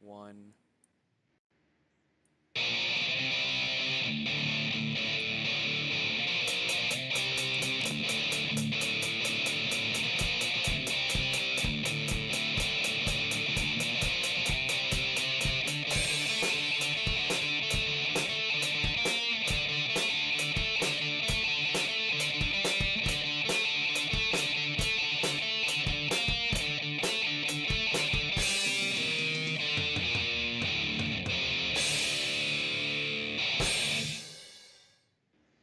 1.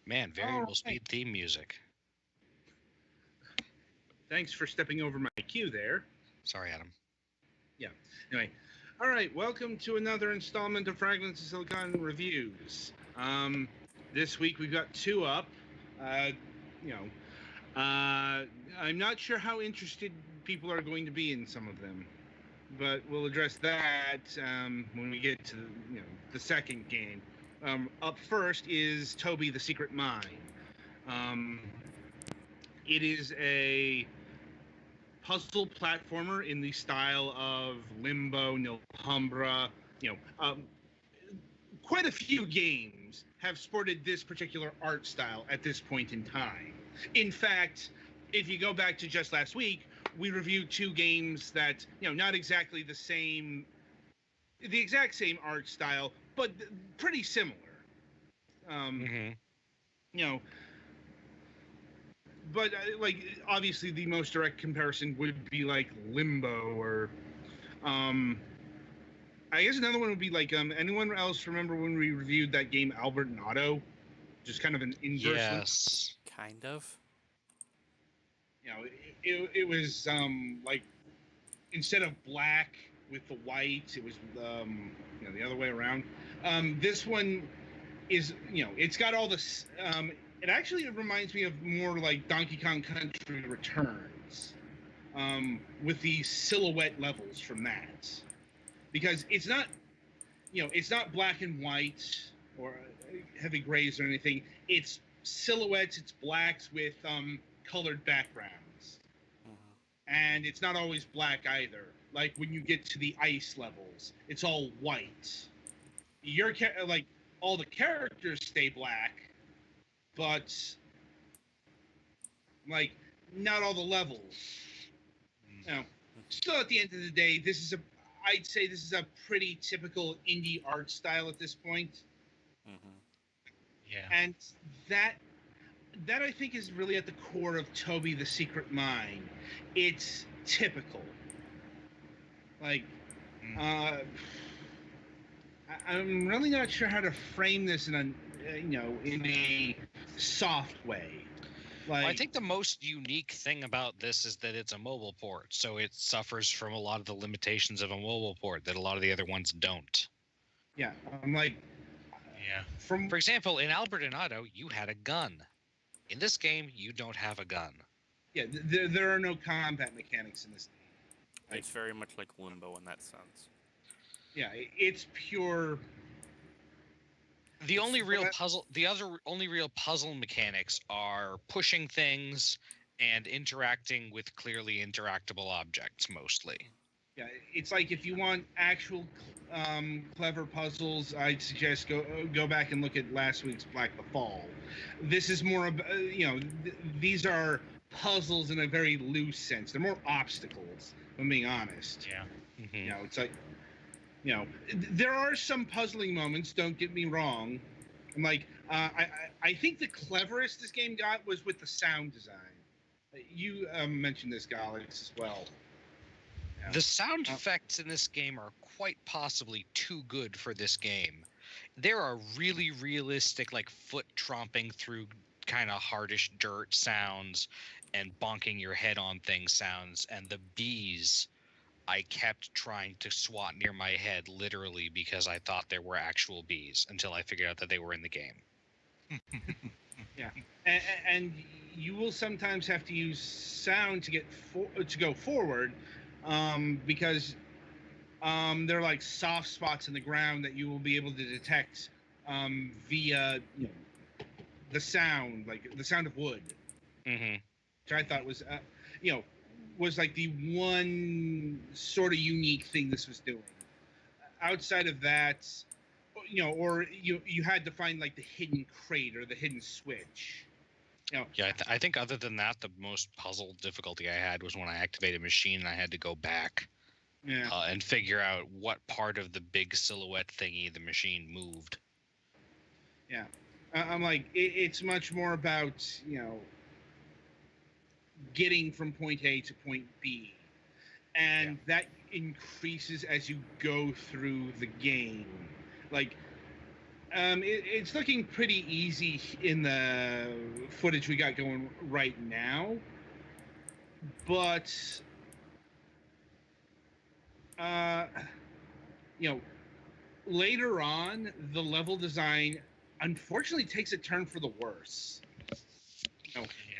Man, variable speed theme music. Thanks for stepping over my cue there. Sorry, Adam. Yeah. Anyway, all right. Welcome to another installment of Fragments of Silicon Reviews. This week we've got 2 up. I'm not sure how interested people are going to be in some of them, but we'll address that when we get to the second game. Up first is Toby: The Secret Mine. It is a puzzle platformer in the style of Limbo, Nilhumbra. Quite a few games have sported this particular art style at this point in time. In fact, if you go back to just last week, we reviewed 2 games that, not exactly the exact same art style, but pretty similar. But obviously the most direct comparison would be like Limbo, or I guess another one would be like anyone else remember when we reviewed that game Albert and Otto? Just kind of an inverse. Yes. Kind of. It was like instead of black with the white, it was the other way around. This one is it's got all this. It actually reminds me of more like Donkey Kong Country Returns, with the silhouette levels from that, because it's not black and white or heavy grays or anything. It's silhouettes. It's blacks with colored backgrounds, and it's not always black either. Like when you get to the ice levels, it's all white. All the characters stay black, but not all the levels. Still at the end of the day, I'd say this is a pretty typical indie art style at this point. Yeah. And that I think is really at the core of Toby: The Secret Mine. It's typical. I'm really not sure how to frame this in a soft way. I think the most unique thing about this is that it's a mobile port, so it suffers from a lot of the limitations of a mobile port that a lot of the other ones don't. Yeah, For example, in Albert and Otto, you had a gun. In this game, you don't have a gun. Yeah, there are no combat mechanics in this game. It's very much like Limbo in that sense. Yeah, it's pure. The only real puzzle mechanics are pushing things and interacting with clearly interactable objects, mostly. Yeah, it's like if you want actual clever puzzles, I'd suggest go back and look at last week's Black the Fall. This is more these are puzzles in a very loose sense. They're more obstacles, if I'm being honest. Yeah. Mm-hmm. It's like. There are some puzzling moments, don't get me wrong. I think the cleverest this game got was with the sound design. You mentioned this, Galix, as well. Yeah. The sound effects in this game are quite possibly too good for this game. There are really realistic, foot tromping through kind of hardish dirt sounds and bonking your head on things sounds, and the bees I kept trying to swat near my head, literally, because I thought there were actual bees until I figured out that they were in the game. Yeah, and you will sometimes have to use sound to go forward, because there are soft spots in the ground that you will be able to detect via the sound, the sound of wood, which I thought was was the one sort of unique thing this was doing. outside of that, or you had to find like the hidden crate or the hidden switch. Yeah, I think other than that, the most puzzle difficulty I had was when I activated a machine and I had to go back and figure out what part of the big silhouette thingy the machine moved. Yeah, I'm like, it's much more about getting from point A to point B, and that increases as you go through the game. Like, it's looking pretty easy in the footage we got going right now, but later on, the level design unfortunately takes a turn for the worse.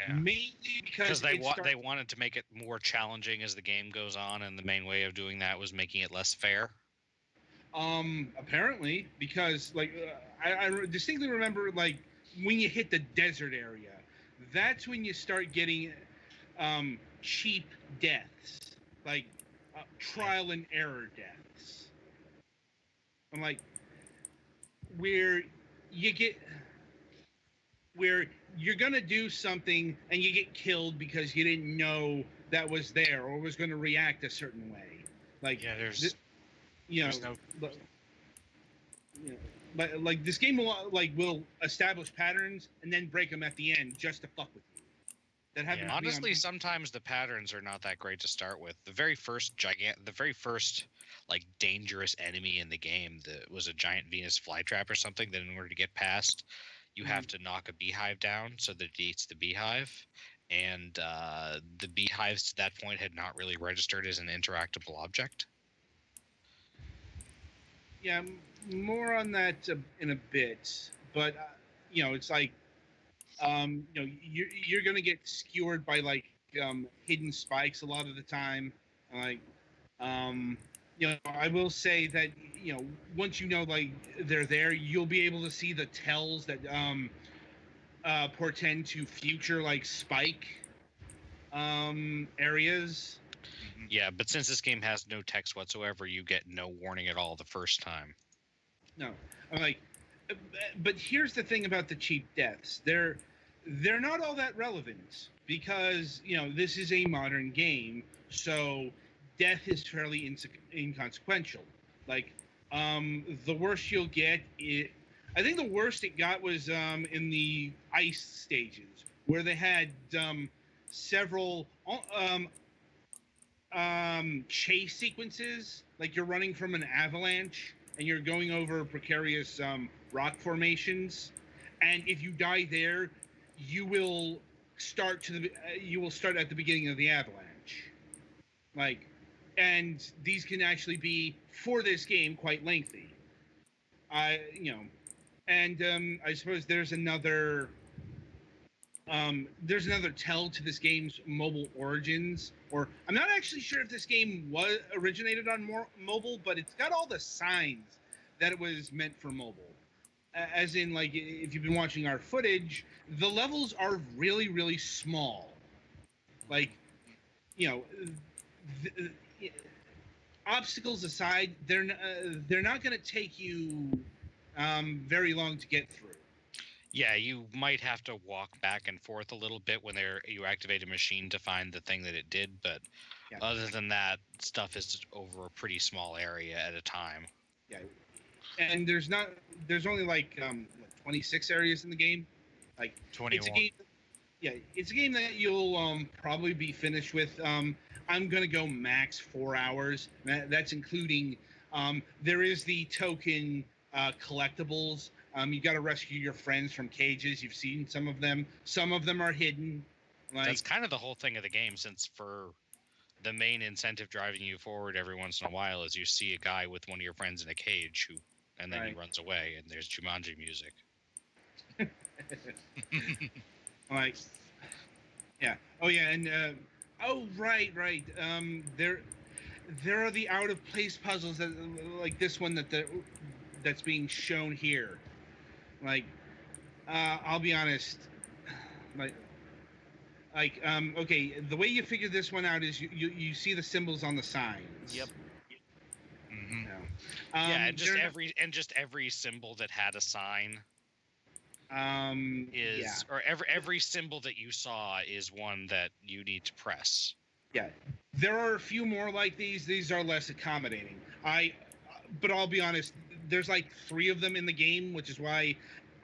Mainly because they wanted to make it more challenging as the game goes on, and the main way of doing that was making it less fair. Apparently, because I distinctly remember, like, when you hit the desert area, that's when you start getting cheap deaths, like trial and error deaths. I'm like, where you're gonna do something and you get killed because you didn't know that was there or was going to react a certain way. Like, there's but like, this game will establish patterns and then break them at the end just to fuck with you. That happens. Honestly, sometimes the patterns are not that great to start with. The very first like dangerous enemy in the game that was a giant Venus flytrap or something, that in order to get past, you have to knock a beehive down so that it eats the beehive. And the beehives to that point had not really registered as an interactable object. Yeah, more on that in a bit. But, it's like, you're going to get skewered by, like, hidden spikes a lot of the time. Like, I will say that, once like, they're there, you'll be able to see the tells that portend to future, like, spike areas. Yeah, but since this game has no text whatsoever, you get no warning at all the first time. No, I'm like, but here's the thing about the cheap deaths. They're not all that relevant because, this is a modern game, so death is fairly inconsequential. Like, the worst you'll get, I think the worst it got was in the ice stages, where they had several chase sequences, like you're running from an avalanche and you're going over precarious rock formations, and if you die there, you will start at the beginning of the avalanche. Like, and these can actually be, for this game, quite lengthy. And I suppose there's another tell to this game's mobile origins, or I'm not actually sure if this game was originated on mobile, but it's got all the signs that it was meant for mobile. As in, like, if you've been watching our footage, the levels are really, really small. Like, obstacles aside, they're not going to take you very long to get through. Yeah, you might have to walk back and forth a little bit when you activate a machine to find the thing that it did, but other than that, stuff is over a pretty small area at a time. Yeah, and there's only like 26 areas in the game. Like 21. It's a game that you'll probably be finished with. I'm gonna go max 4 hours. That's including there is the token collectibles. You got to rescue your friends from cages. You've seen some of them. Some of them are hidden. Like, that's kind of the whole thing of the game, since for the main incentive driving you forward every once in a while is you see a guy with one of your friends in a cage and then he runs away, and there's Jumanji music. Like, yeah. Oh, yeah, and right. There are the out of place puzzles that, like this one that's being shown here. Like, I'll be honest. Okay, the way you figure this one out is you see the symbols on the signs. Yep. Mm-hmm. No. Yeah, and they're just every symbol that had a sign yeah. or every symbol that you saw is one that you need to press. Yeah, there are a few more like these. These are less accommodating. But I'll be honest. There's like 3 of them in the game, which is why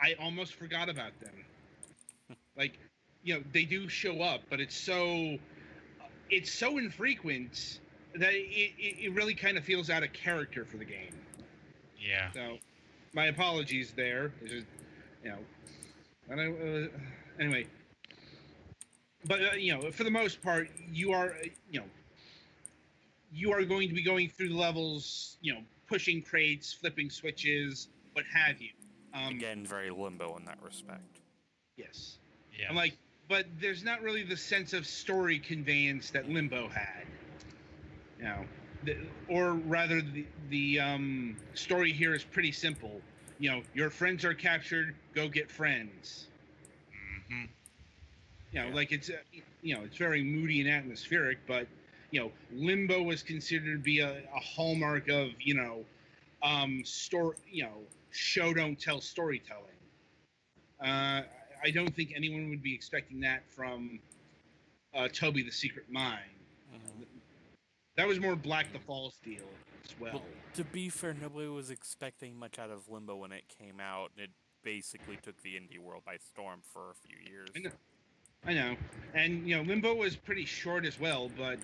I almost forgot about them. Like, they do show up, but it's so infrequent that it really kind of feels out of character for the game. Yeah. So, my apologies there. It's just, I don't, anyway. But for the most part, you are going to be going through the levels, pushing crates, flipping switches, what have you. Again, very limbo in that respect. Yes. Yeah. I'm like, but there's not really the sense of story conveyance that Limbo had. Or rather, the story here is pretty simple. Your friends are captured. Go get friends. Mm-hmm. Like it's it's very moody and atmospheric, but Limbo was considered to be a hallmark of show don't tell storytelling. I don't think anyone would be expecting that from Toby the Secret Mine. Mm-hmm. That was more Black the Falls deal as well. To be fair, nobody was expecting much out of Limbo when it came out. It basically took the indie world by storm for a few years. I know. And, Limbo was pretty short as well, but,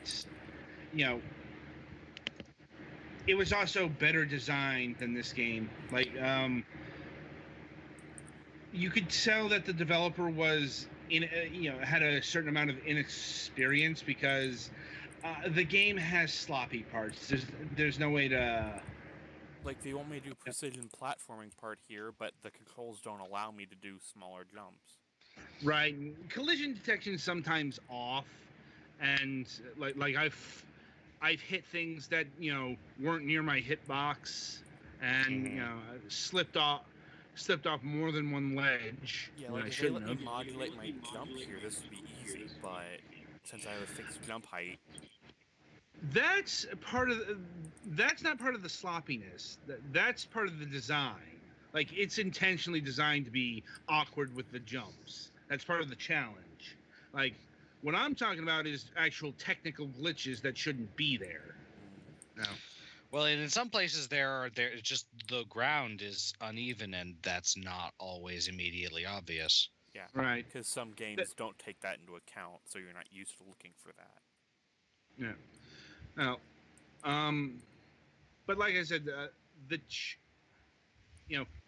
it was also better designed than this game. Like, you could tell that the developer was had a certain amount of inexperience because the game has sloppy parts. There's no way to... Like, they want me to do precision platforming part here, but the controls don't allow me to do smaller jumps. Right. Collision detection is sometimes off, and like I've hit things that weren't near my hitbox, and slipped off more than one ledge. Yeah, like if they let me modulate my jump here, this would be easy. But since I have a fixed jump height, that's not part of the sloppiness. That's part of the design. Like, it's intentionally designed to be awkward with the jumps. That's part of the challenge. Like, what I'm talking about is actual technical glitches that shouldn't be there. No. Well, and in some places there just the ground is uneven, and that's not always immediately obvious. Yeah, right. Because some games don't take that into account, so you're not used to looking for that. Yeah. Now, but like I said, the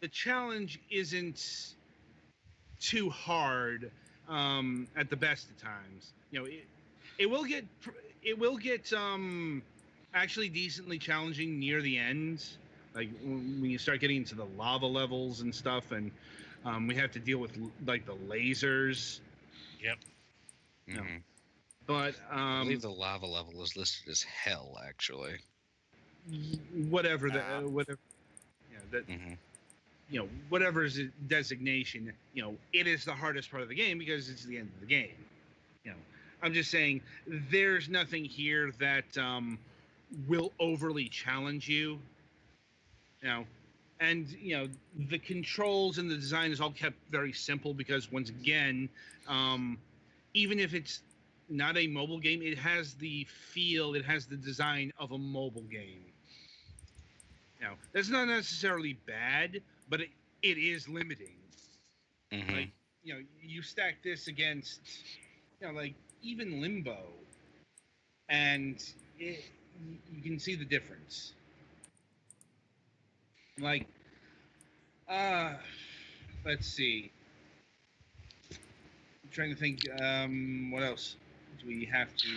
challenge isn't too hard at the best of times. It will get actually decently challenging near the end, like when you start getting into the lava levels and stuff, and we have to deal with like the lasers. Yep. Mm-hmm. But I believe the lava level is listed as hell, actually. Whatever whatever is the designation, it is the hardest part of the game because it's the end of the game. I'm just saying there's nothing here that will overly challenge you. And the controls and the design is all kept very simple because once again, even if it's not a mobile game, it has the feel, it has the design of a mobile game. That's not necessarily bad, but it is limiting. Mm-hmm. Like, you stack this against, like even Limbo, and you can see the difference. Like, let's see. I'm trying to think, what else do we have to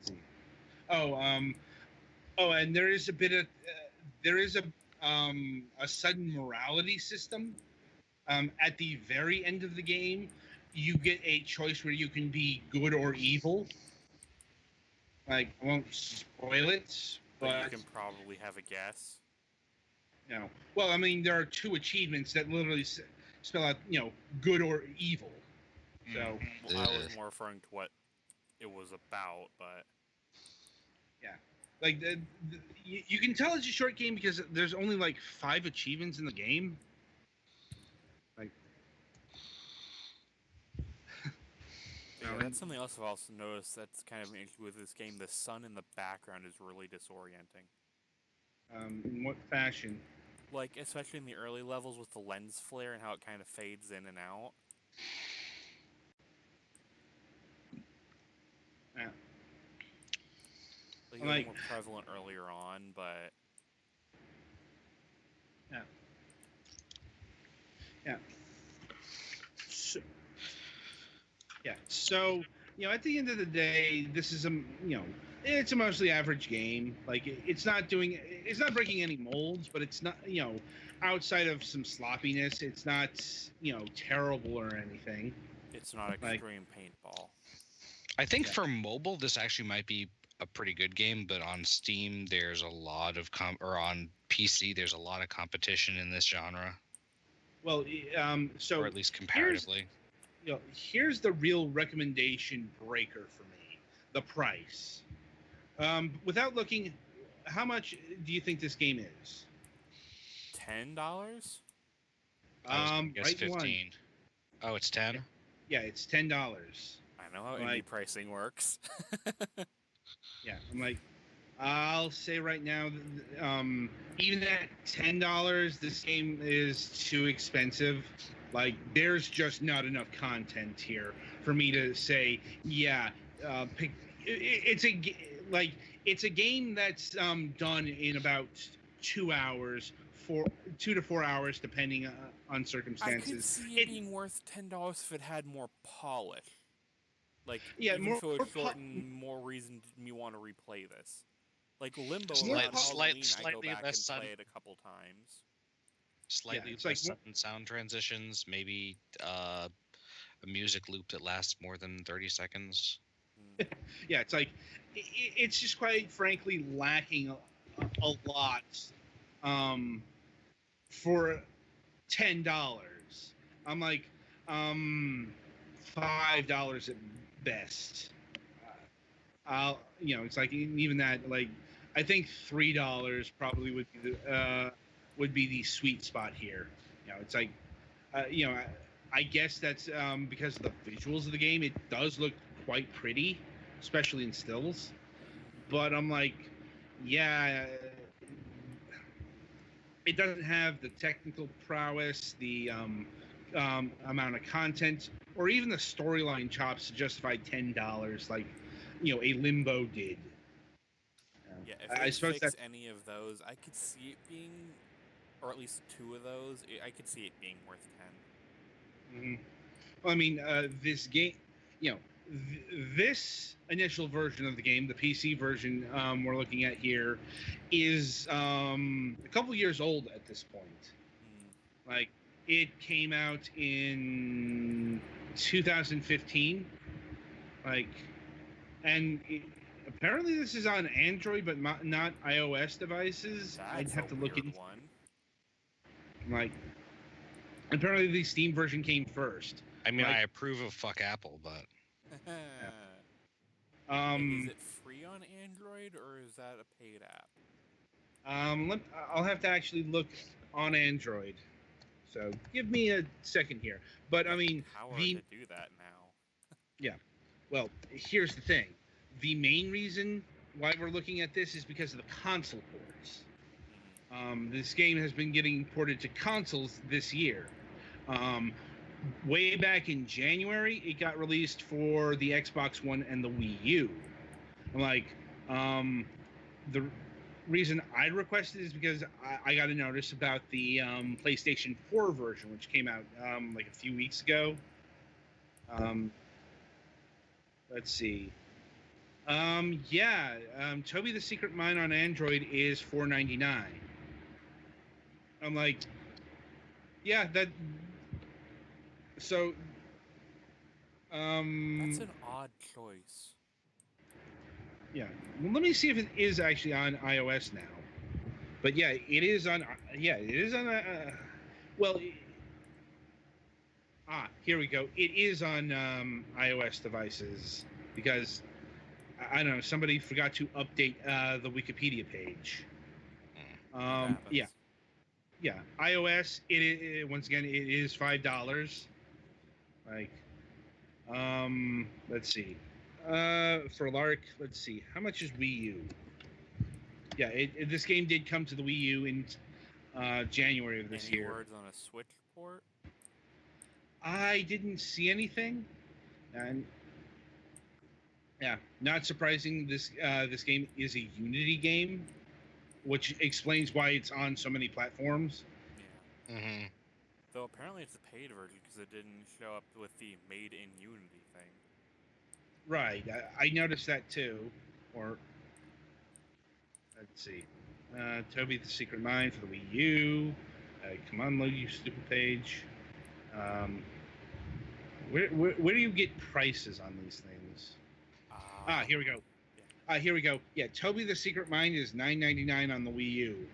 see? And there is a bit of, there is a sudden morality system. At the very end of the game, you get a choice where you can be good or evil. Like, I won't spoil it, but you can probably have a guess. Well, I mean, there are 2 achievements that literally spell out, good or evil. So I was more referring to what it was about, but yeah, Like you can tell it's a short game because there's only like 5 achievements in the game. Like, Yeah, that's something else I've also noticed. That's kind of an issue with this game. The sun in the background is really disorienting. In what fashion? Like, especially in the early levels with the lens flare and how it kind of fades in and out. Yeah. Like, a little more prevalent earlier on, but... Yeah. Yeah. So, at the end of the day, this is it's a mostly average game. Like, it's not breaking any molds, but it's not, outside of some sloppiness, it's not, terrible or anything. It's not extreme paintball. I think for mobile, this actually might be a pretty good game, but on Steam, there's a lot of or on PC, there's a lot of competition in this genre. Well, so or at least comparatively. Here's the real recommendation breaker for me: the price. Without looking, how much do you think this game is? $10? I guess right 15. one. Oh, it's 10? Yeah, it's $10. I know how indie pricing works. Yeah, I'm like, I'll say right now, even at $10, this game is too expensive. Like, there's just not enough content here for me to say, yeah, pick. It's a game that's done in about 2 hours, 2 to 4 hours, depending on circumstances. I could see it being worth $10 if it had more polish. Like, yeah, even if it would shorten more reason me want to replay this. Like Limbo, slightly I go back less and play it a couple times. Slightly less sudden sound transitions, maybe a music loop that lasts more than 30 seconds. Yeah, it's like it's just quite frankly lacking a lot for $10. I'm like $5 at best. It's like even that, like, I think $3 probably would be the sweet spot here. It's like, I guess that's because of the visuals of the game. It does look quite pretty, especially in stills. But I'm like, yeah, it doesn't have the technical prowess, the amount of content, or even the storyline chops to justify $10, like a Limbo did. Yeah, if I suppose fix any of those, I could see it being, or at least 2 of those, I could see it being worth 10. Mm-hmm. Well, I mean, this game, this initial version of the game, the PC version we're looking at here, is a couple years old at this point. Like, it came out in 2015, and apparently this is on Android, but not iOS devices. I'd have to look into one. Like, apparently the Steam version came first. I mean, I approve of fuck Apple, but is it free on Android or is that a paid app? I'll have to actually look on Android. So give me a second here. But I mean, power to do that now. Yeah. Well, here's the thing. The main reason why we're looking at this is because of the console ports. This game has been getting ported to consoles this year. Way back in January, it got released for the Xbox One and the Wii U. I'm like, the reason I requested is because I got a notice about the PlayStation 4 version, which came out like a few weeks ago. Let's see. Toby the Secret Mine on Android is $4.99. I'm like, yeah, that. So, that's an odd choice. Yeah. Well, let me see if it is actually on iOS now. But yeah, it is on. Yeah, it is on. Well. Here we go. It is on iOS devices because I don't know. Somebody forgot to update the Wikipedia page. Yeah, yeah. iOS. It once again it is $5. Like, let's see. For Lark, let's see. How much is Wii U? Yeah, this game did come to the Wii U in January of this year. Any words on a Switch port? I didn't see anything, and yeah, not surprising. This game is a Unity game, which explains why it's on so many platforms. Yeah. Mm-hmm. Though apparently it's a paid version because it didn't show up with the Made in Unity thing. Right, I noticed that too. Or let's see, Toby the Secret Mine for the Wii U. Come on, load you stupid page. Where do you get prices on these things? Here we go. Here we go. Yeah, Toby the Secret Mine is $9.99 on the Wii U,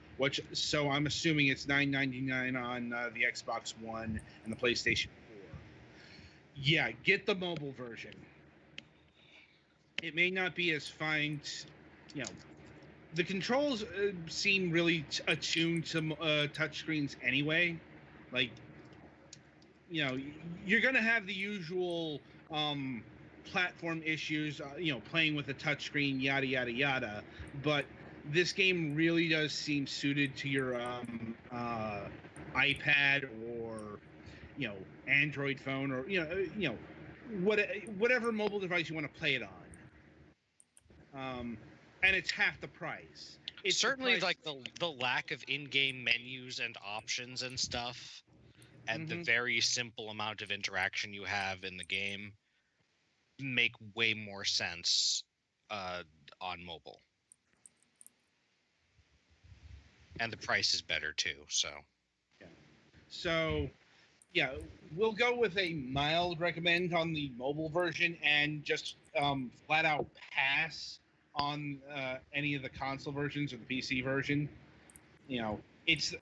so I'm assuming it's $9.99 on the Xbox One and the PlayStation 4. Yeah, get the mobile version. It may not be as fine, the controls seem really attuned to touchscreens anyway. Like, you're gonna have the usual platform issues, playing with a touchscreen, yada yada yada. But this game really does seem suited to your iPad or Android phone or whatever mobile device you want to play it on. And it's half the price. It's certainly like the lack of in-game menus and options and stuff, and the very simple amount of interaction you have in the game make way more sense on mobile. And the price is better too, so. Yeah. So, yeah, we'll go with a mild recommend on the mobile version and just flat out pass on any of the console versions or the PC version. It's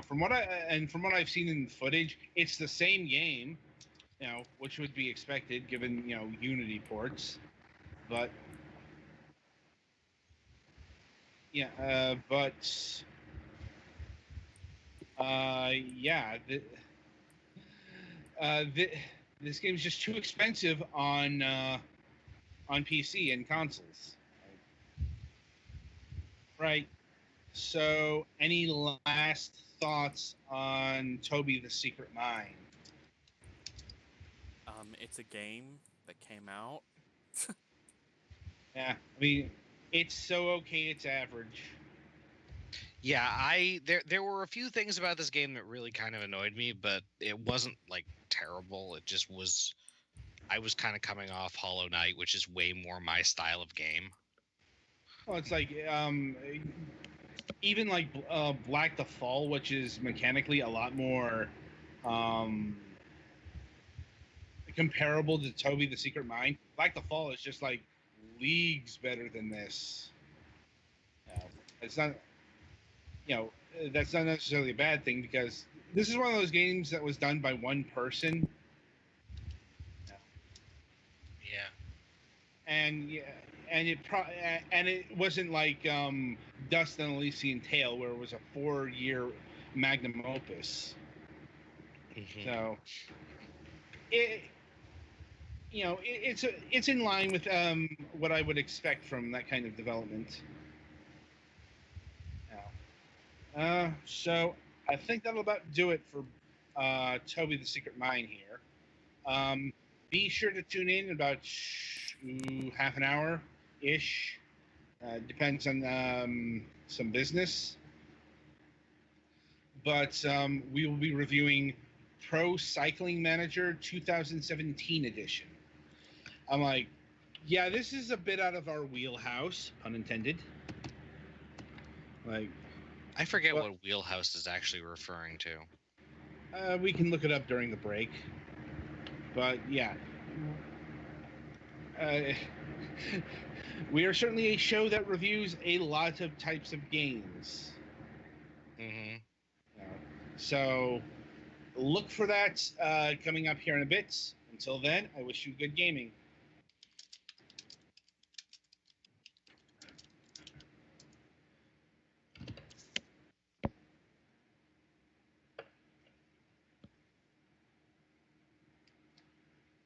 from what I've seen in footage, it's the same game, which would be expected given Unity ports, but yeah, this game is just too expensive on PC and consoles. Right. So, any last thoughts on Toby the Secret Mine? It's a game that came out. Yeah, I mean, it's so okay, it's average. Yeah, there were a few things about this game that really kind of annoyed me, but it wasn't like terrible. It just was. I was kind of coming off Hollow Knight, which is way more my style of game. Well, it's like even like Black the Fall, which is mechanically a lot more comparable to Toby the Secret Mine. Black the Fall is just like leagues better than this. It's not, that's not necessarily a bad thing because this is one of those games that was done by one person. And it wasn't like Dust and Elysian Tale, where it was a 4-year magnum opus. So it's in line with what I would expect from that kind of development. So I think that'll about do it for Toby the Secret Mine here. Be sure to tune in about half an hour-ish. Depends on some business. But we will be reviewing Pro Cycling Manager 2017 edition. I'm like, yeah, this is a bit out of our wheelhouse, pun intended. Like, I forget what wheelhouse is actually referring to. We can look it up during the break. But yeah. We are certainly a show that reviews a lot of types of games. So look for that coming up here in a bit. Until then, I wish you good gaming.